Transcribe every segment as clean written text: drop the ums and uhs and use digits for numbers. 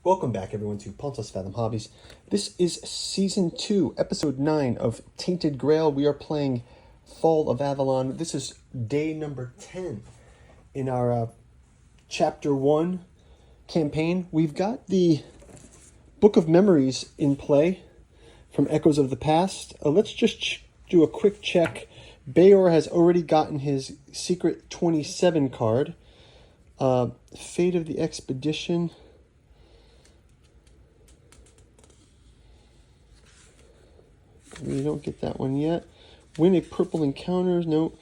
Welcome back, everyone, to Pontus Fathom Hobbies. This is Season 2, Episode 9 of Tainted Grail. We are playing Fall of Avalon. This is day number 10 in our Chapter 1 campaign. We've got the Book of Memories in play from Echoes of the Past. Let's just do a quick check. Bayor has already gotten his Secret 27 card. Fate of the Expedition. We don't get that one yet. Win a purple encounter. No.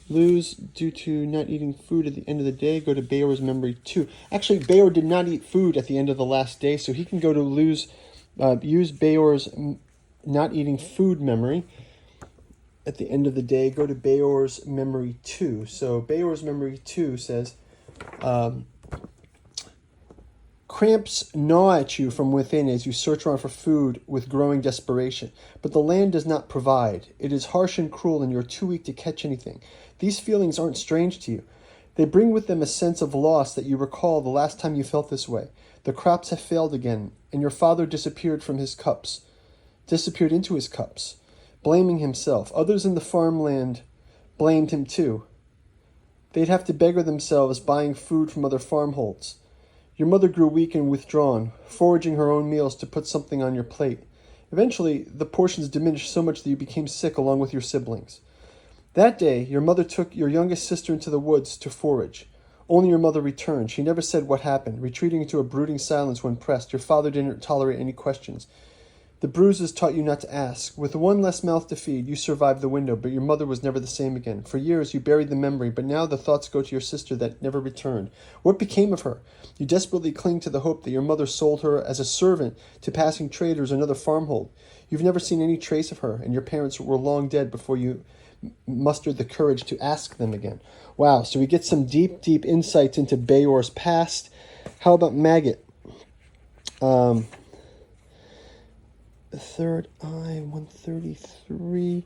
Lose due to not eating food at the end of the day. Go to Bayor's memory 2. Actually, Bayor did not eat food at the end of the last day, so he can go to use Bayor's not eating food memory at the end of the day. Go to Bayor's memory 2. So Bayor's memory 2 says, cramps gnaw at you from within as you search around for food with growing desperation. But the land does not provide. It is harsh and cruel, and you're too weak to catch anything. These feelings aren't strange to you. They bring with them a sense of loss that you recall the last time you felt this way. The crops have failed again, and your father disappeared into his cups, blaming himself. Others in the farmland blamed him too. They'd have to beggar themselves buying food from other farmholds. Your mother grew weak and withdrawn, foraging her own meals to put something on your plate. Eventually, the portions diminished so much that you became sick along with your siblings. That day, your mother took your youngest sister into the woods to forage. Only your mother returned. She never said what happened, retreating into a brooding silence when pressed. Your father didn't tolerate any questions. The bruises taught you not to ask. With one less mouth to feed, you survived the window, but your mother was never the same again. For years, you buried the memory, but now the thoughts go to your sister that never returned. What became of her? You desperately cling to the hope that your mother sold her as a servant to passing traders or another farmhold. You've never seen any trace of her, and your parents were long dead before you mustered the courage to ask them again. Wow, so we get some deep, deep insights into Bayor's past. How about Maggot? The third eye, 133.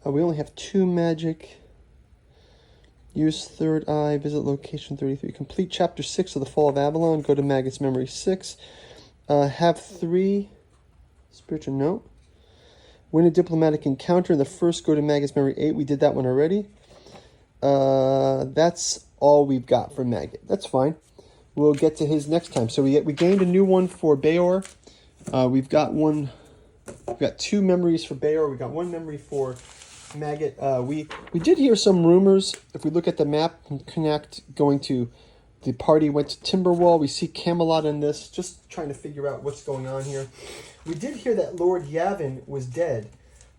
We only have 2 magic. Use third eye, visit location 33. Complete chapter 6 of the Fall of Avalon. Go to Maggot's memory 6. Have 3 spiritual note. Win a diplomatic encounter in the first. Go to Maggot's memory 8. We did that one already. That's all we've got for Maggot. That's fine. We'll get to his next time. So we gained a new one for Bayor. We've got 2 memories for Bayor. We got 1 memory for Maggot. We did hear some rumors. If we look at the map and connect, going to the party went to Timberwall. We see Camelot in this. Just trying to figure out what's going on here. We did hear that Lord Yavin was dead.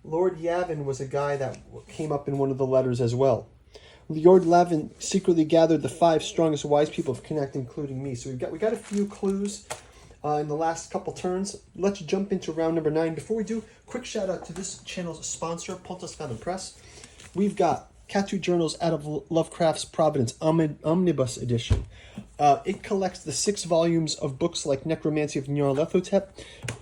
Lord Yavin was a guy that came up in one of the letters as well. Lord Yavin secretly gathered the 5 strongest wise people of Connect, including me. So we got a few clues in the last couple turns. Let's jump into round number 9. Before we do, quick shout out to this channel's sponsor, Pontus Fathom Press. We've got Katu Journals out of Lovecraft's Providence Omnibus Edition. It collects the 6 volumes of books like Necromancy of Nyarlathotep,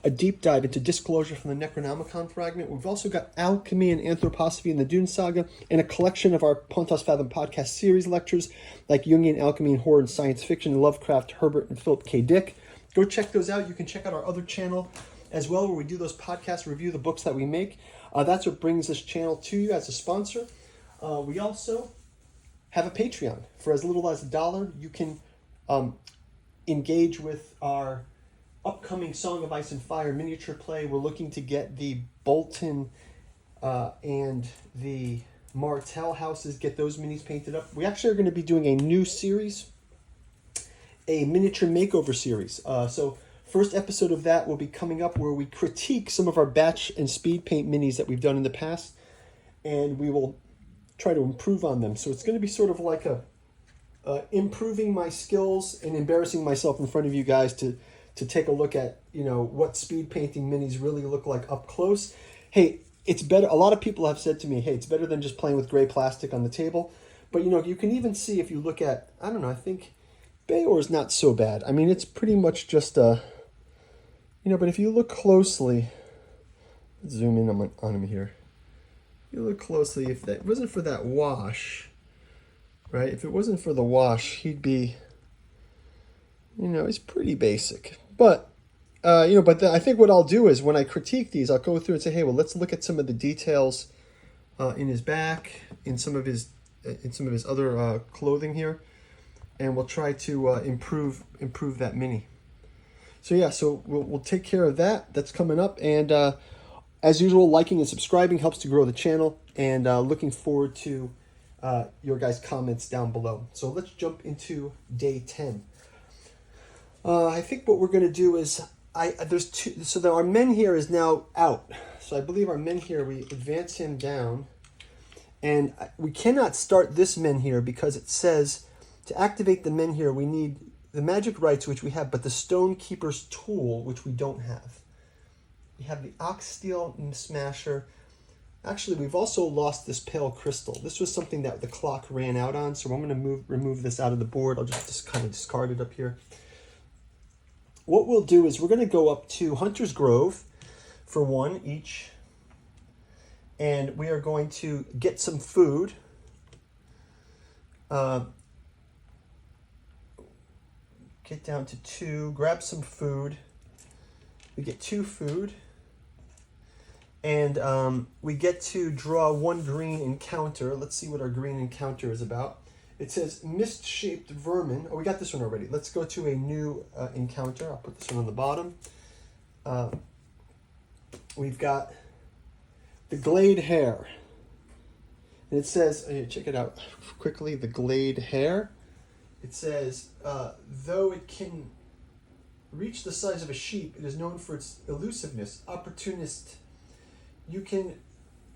a deep dive into Disclosure from the Necronomicon fragment. We've also got Alchemy and Anthroposophy in the Dune Saga, and a collection of our Pontus Fathom podcast series lectures like Jungian Alchemy and Horror and Science Fiction, Lovecraft, Herbert, and Philip K. Dick. Go check those out. You can check out our other channel as well, where we do those podcasts, review the books that we make. That's what brings this channel to you as a sponsor. We also have a Patreon. For as little as $1, you can engage with our upcoming Song of Ice and Fire miniature play. We're looking to get the Bolton and the Martell houses, get those minis painted up. We actually are going to be doing a new series, a miniature makeover series. So first episode of that will be coming up, where we critique some of our batch and speed paint minis that we've done in the past, and we will try to improve on them. So it's going to be sort of like a improving my skills and embarrassing myself in front of you guys to take a look at, what speed painting minis really look like up close. Hey, it's better. A lot of people have said to me, hey, it's better than just playing with gray plastic on the table. But, you can even see if you look at, I think Bayor is not so bad. I mean, it's pretty much just but if you look closely, let's zoom in on him here. you look closely, if that wasn't for that wash, right? If it wasn't for the wash, he'd be, you know, he's pretty basic. But, you know, I think what I'll do is when I critique these, I'll go through and say, hey, well, let's look at some of the details in his back, in some of his other clothing here, and we'll try to improve that Mini. So yeah, so we'll take care of that. That's coming up, and as usual, liking and subscribing helps to grow the channel, and looking forward to your guys' comments down below. So let's jump into day 10. I think what we're going to do is, there's two, so our men here is now out. So I believe our men here, we advance him down, and we cannot start this men here because it says to activate the men here, we need the magic rites, which we have, but the Stonekeeper's tool, which we don't have. We have the Ox Steel Smasher. Actually, we've also lost this Pale Crystal. This was something that the clock ran out on, so I'm going to remove this out of the board. I'll just kind of discard it up here. What we'll do is we're going to go up to Hunter's Grove for one each, and we are going to get some food. Get down to 2, grab some food. We get 2 food, and we get to draw 1 green encounter. Let's see what our green encounter is about. It says Mist-Shaped Vermin. Oh, we got this one already. Let's go to a new encounter. I'll put this one on the bottom. We've got the Glade Hare. And it says, check it out quickly, the Glade Hare. It says, though it can reach the size of a sheep, it is known for its elusiveness, opportunist. You can,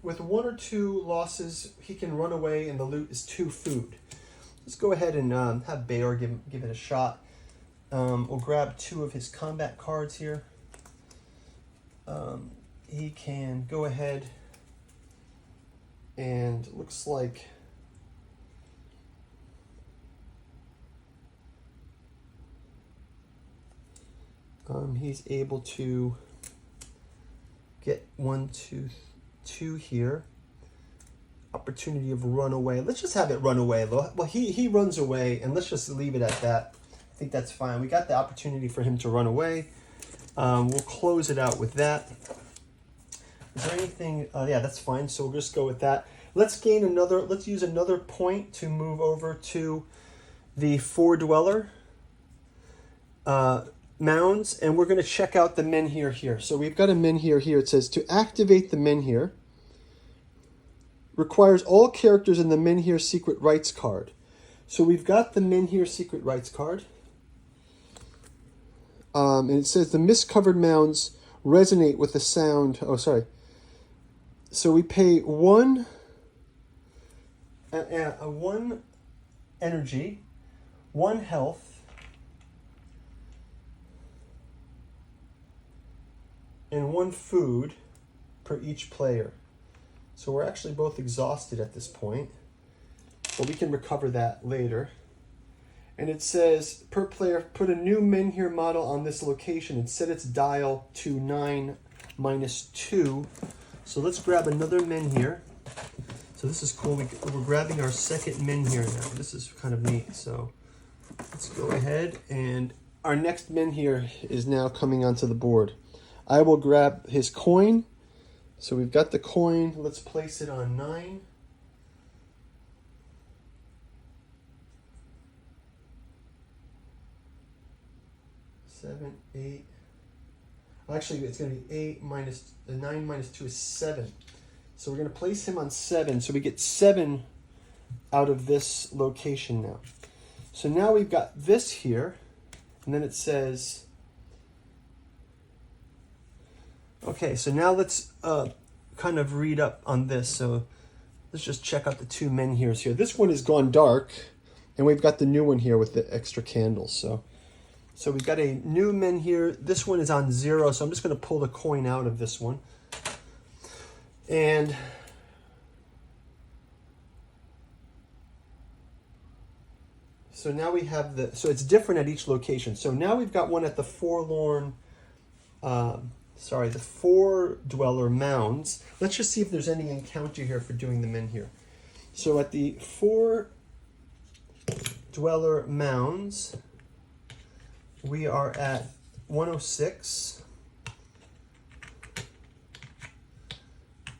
with 1 or 2 losses, he can run away and the loot is 2 food. Let's go ahead and have Bayor give it a shot. We'll grab 2 of his combat cards here. He can go ahead and looks like he's able to get 1, 2, 2 here. Opportunity of runaway. Let's just have it run away. Well, he runs away, and let's just leave it at that. I think that's fine. We got the opportunity for him to run away. We'll close it out with that. Is there anything? Yeah, that's fine. So we'll just go with that. Let's use another point to move over to the 4 dweller mounds, and we're going to check out the menhir here. So we've got a menhir here. It says to activate the menhir requires all characters in the menhir secret rites card. So we've got the menhir secret rites card. And it says the mist-covered mounds resonate with the sound. Oh, sorry. So we pay 1 energy, 1 health, and 1 food per each player. So we're actually both exhausted at this point, but we can recover that later. And it says, per player, put a new menhir model on this location and set its dial to 9 - 2. So let's grab another menhir. So this is cool. We're grabbing our second menhir now. This is kind of neat. So let's go ahead, and our next menhir is now coming onto the board. I will grab his coin. So we've got the coin. Let's place it on 9. Seven, 8. Actually, it's going to be 8 minus the 9 minus 2 is 7. So we're going to place him on 7. So we get 7 out of this location now. So now we've got this here, and then it says. Okay, so now let's kind of read up on this. So let's just check out the 2 menhirs here. This one has gone dark, and we've got the new one here with the extra candles. So we've got a new menhir. This one is on 0, so I'm just going to pull the coin out of this one. And so now we have so it's different at each location. So now we've got one at the Forlorn sorry, the 4 dweller mounds. Let's just see if there's any encounter here for doing them in here. So at the 4 dweller mounds, we are at 106.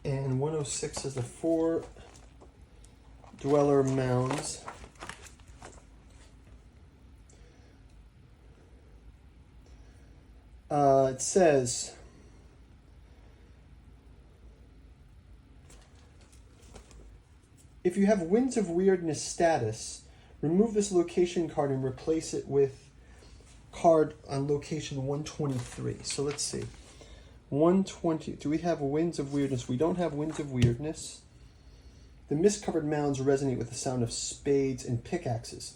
And 106 is the 4 dweller mounds. It says, if you have Winds of Weirdness status, remove this location card and replace it with card on location 123. So let's see. 120. Do we have Winds of Weirdness? We don't have Winds of Weirdness. The mist-covered mounds resonate with the sound of spades and pickaxes.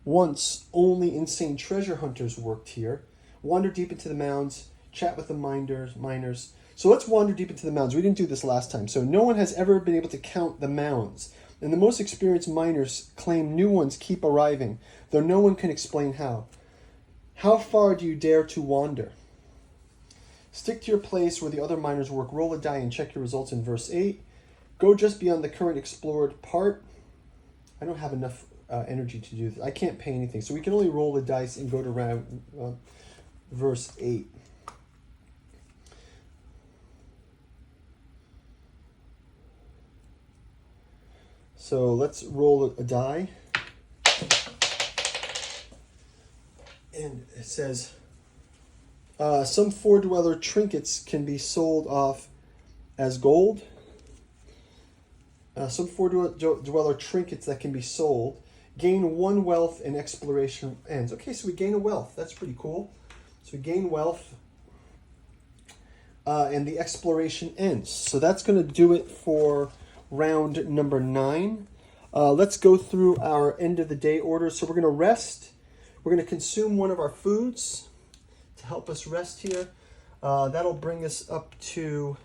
Once, only insane treasure hunters worked here. Wander deep into the mounds, chat with the miners. So let's wander deep into the mounds. We didn't do this last time. So no one has ever been able to count the mounds. And the most experienced miners claim new ones keep arriving, though no one can explain how. How far do you dare to wander? Stick to your place where the other miners work. Roll a die and check your results in verse 8. Go just beyond the current explored part. I don't have enough energy to do this. I can't pay anything. So we can only roll the dice and go to round verse 8. So let's roll a die. And it says, some 4 dweller trinkets can be sold off as gold. Some 4 dweller trinkets that can be sold. Gain 1 wealth and exploration ends. Okay, so we gain a wealth. That's pretty cool. So we gain wealth and the exploration ends. So that's going to do it for round number 9. Let's go through our end of the day order. So we're going to rest. We're going to consume one of our foods to help us rest here. That'll bring us up to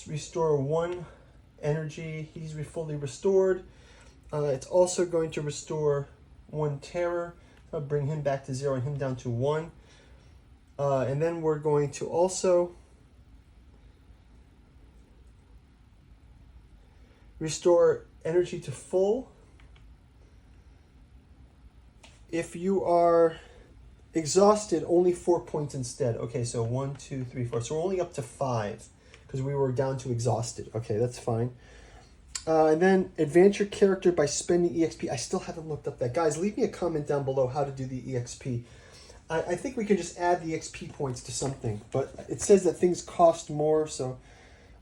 restore 1 energy. He's fully restored. It's also going to restore 1 terror. I'll bring him back to 0 and him down to 1. And then we're going to also restore energy to full. If you are exhausted, only 4 points instead. Okay, so 1, 2, 3, 4. So we're only up to 5 because we were down to exhausted. Okay, that's fine. And then advance your character by spending EXP. I still haven't looked up that. Guys, leave me a comment down below how to do the EXP. I think we can just add the XP points to something, but it says that things cost more, so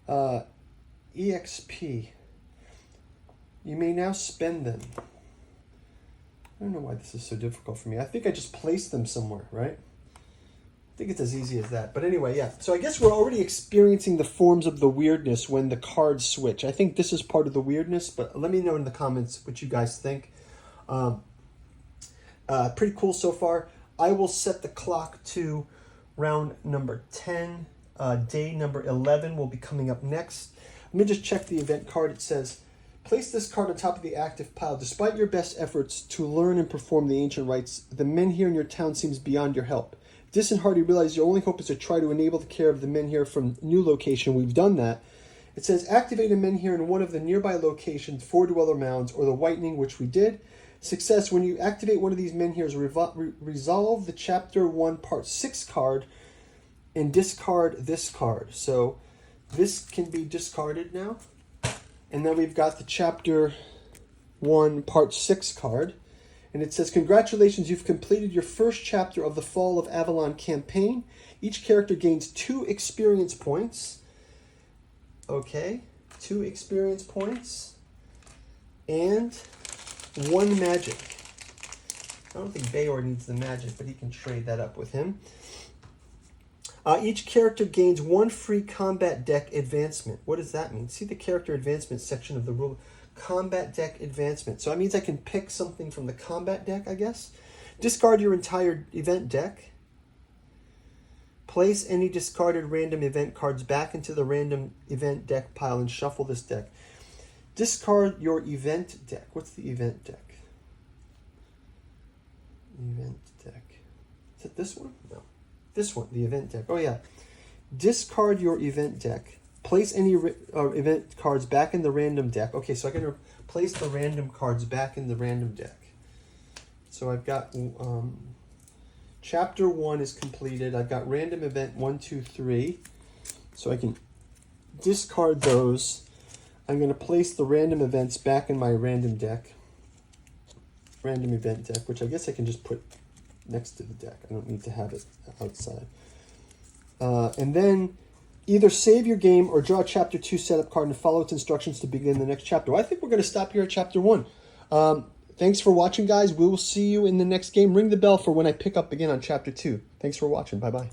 EXP. You may now spend them. I don't know why this is so difficult for me. I think I just placed them somewhere, right? I think it's as easy as that. But anyway, yeah. So I guess we're already experiencing the forms of the weirdness when the cards switch. I think this is part of the weirdness, but let me know in the comments what you guys think. Pretty cool so far. I will set the clock to round number 10. Day number 11 will be coming up next. Let me just check the event card. It says, place this card on top of the active pile. Despite your best efforts to learn and perform the ancient rites, the men here in your town seems beyond your help. Disheartened, you realize your only hope is to try to enable the care of the men here from new location. We've done that. It says activate a men here in one of the nearby locations, 4 dweller mounds, or the whitening, which we did. Success, when you activate one of these men here, is resolve the chapter 1 part 6 card and discard this card. So this can be discarded now. And then we've got the chapter 1 part 6 card. And it says, congratulations, you've completed your first chapter of the Fall of Avalon campaign. Each character gains 2 experience points. Okay, 2 experience points. And 1 magic. I don't think Bayor needs the magic, but he can trade that up with him. Each character gains 1 free combat deck advancement. What does that mean? See the character advancement section of the rule. Combat deck advancement. So that means I can pick something from the combat deck, I guess. Discard your entire event deck. Place any discarded random event cards back into the random event deck pile and shuffle this deck. Discard your event deck. What's the event deck? Event deck. Is it this one? No. This one, the event deck. Oh yeah. Discard your event deck. Place any event cards back in the random deck. Okay, so I can place the random cards back in the random deck. So I've got chapter 1 is completed. I've got random event 1, 2, 3. So I can discard those. I'm going to place the random events back in my random deck. Random event deck, which I guess I can just put next to the deck. I don't need to have it outside. And then either save your game or draw a chapter 2 setup card and follow its instructions to begin the next chapter. Well, I think we're going to stop here at chapter 1. Thanks for watching, guys. We will see you in the next game. Ring the bell for when I pick up again on chapter 2. Thanks for watching. Bye-bye.